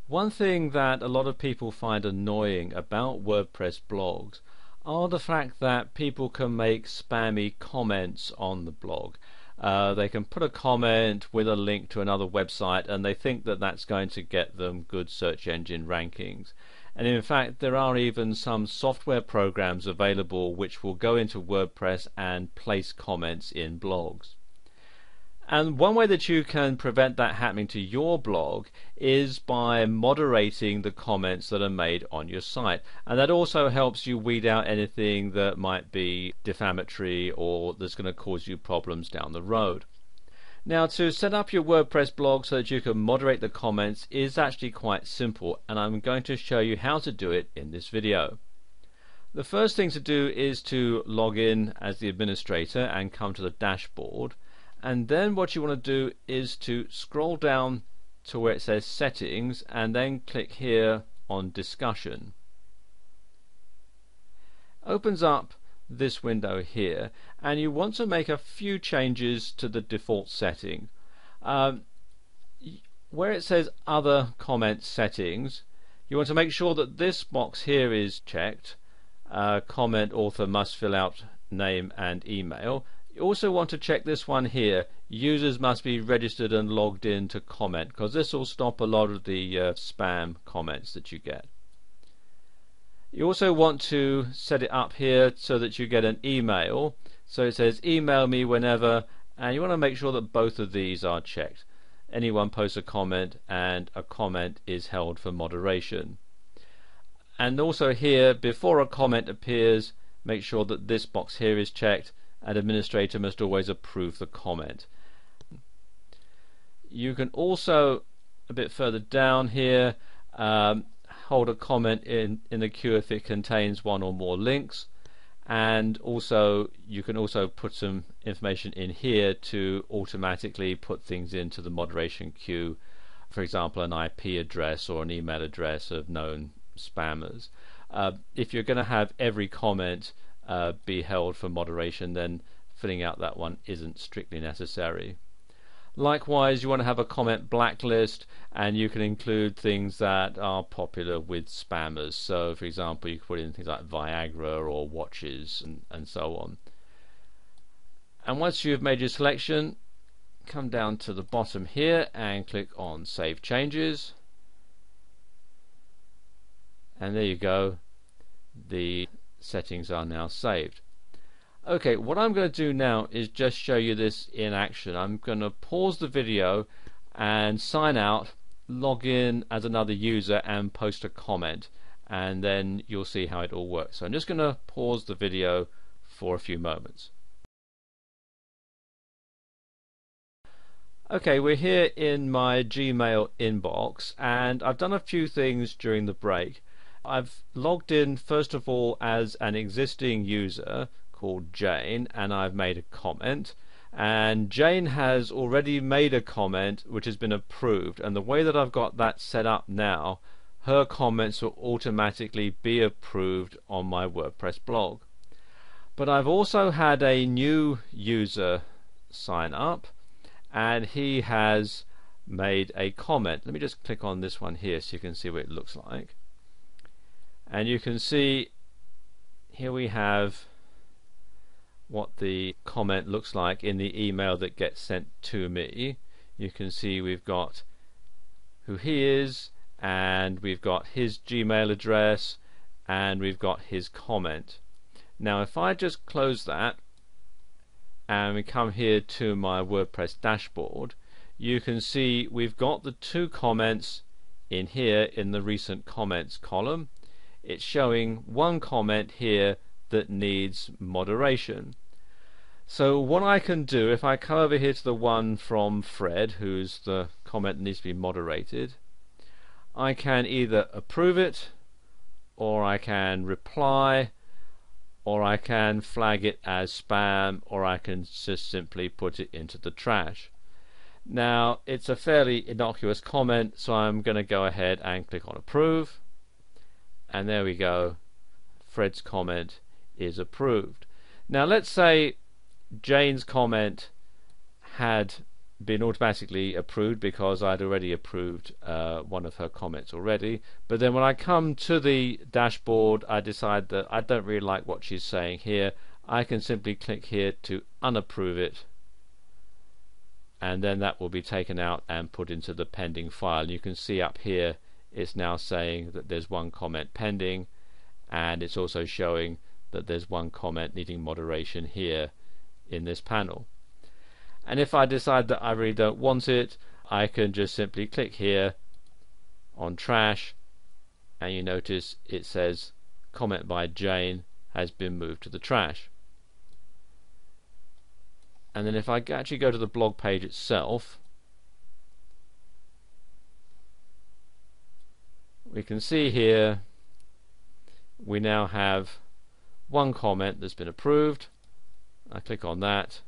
One thing that a lot of people find annoying about WordPress blogs are the fact that people can make spammy comments on the blog. They can put a comment with a link to another website and they think that that's going to get them good search engine rankings. And in fact, there are even some software programs available which will go into WordPress and place comments in blogs. And one way that you can prevent that happening to your blog is by moderating the comments that are made on your site. And that also helps you weed out anything that might be defamatory or that's going to cause you problems down the road. Now, to set up your WordPress blog so that you can moderate the comments is actually quite simple, and I'm going to show you how to do it in this video. The first thing to do is to log in as the administrator and come to the dashboard. And then what you want to do is to scroll down to where it says settings and then click here on discussion. Opens up this window here, and you want to make a few changes to the default setting. Where it says other comment settings, you want to make sure that this box here is checked. Comment author must fill out name and email. You also want to check this one here, users must be registered and logged in to comment, because this will stop a lot of the spam comments that you get. You also want to set it up here so that you get an email. So it says email me whenever, and you want to make sure that both of these are checked. Anyone posts a comment and a comment is held for moderation. And also here, before a comment appears, make sure that this box here is checked, and administrator must always approve the comment. You can also, a bit further down here, hold a comment in the queue if it contains one or more links, and also you can also put some information in here to automatically put things into the moderation queue, for example an IP address or an email address of known spammers. If you're going to have every comment be held for moderation, then filling out that one isn't strictly necessary. Likewise, you want to have a comment blacklist, and you can include things that are popular with spammers. So for example, you can put in things like Viagra or watches and so on. And once you've made your selection, come down to the bottom here and click on Save Changes, and there you go, the settings are now saved. Okay, what I'm going to do now is just show you this in action. I'm going to pause the video and sign out, log in as another user and post a comment, and then you'll see how it all works. So I'm just going to pause the video for a few moments. Okay, we're here in my Gmail inbox, and I've done a few things during the break. I've logged in first of all as an existing user called Jane, and I've made a comment, and Jane has already made a comment which has been approved, and the way that I've got that set up now, her comments will automatically be approved on my WordPress blog. But I've also had a new user sign up, and he has made a comment. Let me just click on this one here so you can see what it looks like. And you can see here we have what the comment looks like in the email that gets sent to me. You can see we've got who he is, and we've got his Gmail address, and we've got his comment. Now if I just close that and we come here to my WordPress dashboard, you can see we've got the two comments in here in the recent comments column. It's showing one comment here that needs moderation. So what I can do, if I come over here to the one from Fred, who's the comment that needs to be moderated, I can either approve it, or I can reply, or I can flag it as spam, or I can just simply put it into the trash. Now it's a fairly innocuous comment, so I'm going to go ahead and click on approve, and there we go, Fred's comment is approved. Now let's say Jane's comment had been automatically approved because I'd already approved one of her comments already. But then when I come to the dashboard, I decide that I don't really like what she's saying here. I can simply click here to unapprove it, and then that will be taken out and put into the pending file. You can see up here it's now saying that there's one comment pending, and it's also showing that there's one comment needing moderation here in this panel. And if I decide that I really don't want it, I can just simply click here on trash, and you notice it says comment by Jane has been moved to the trash. And then if I actually go to the blog page itself, we can see here we now have one comment that's been approved. I click on that,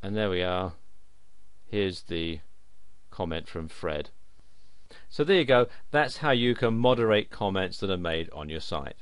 and there we are. Here's the comment from Fred. So there you go. That's how you can moderate comments that are made on your site.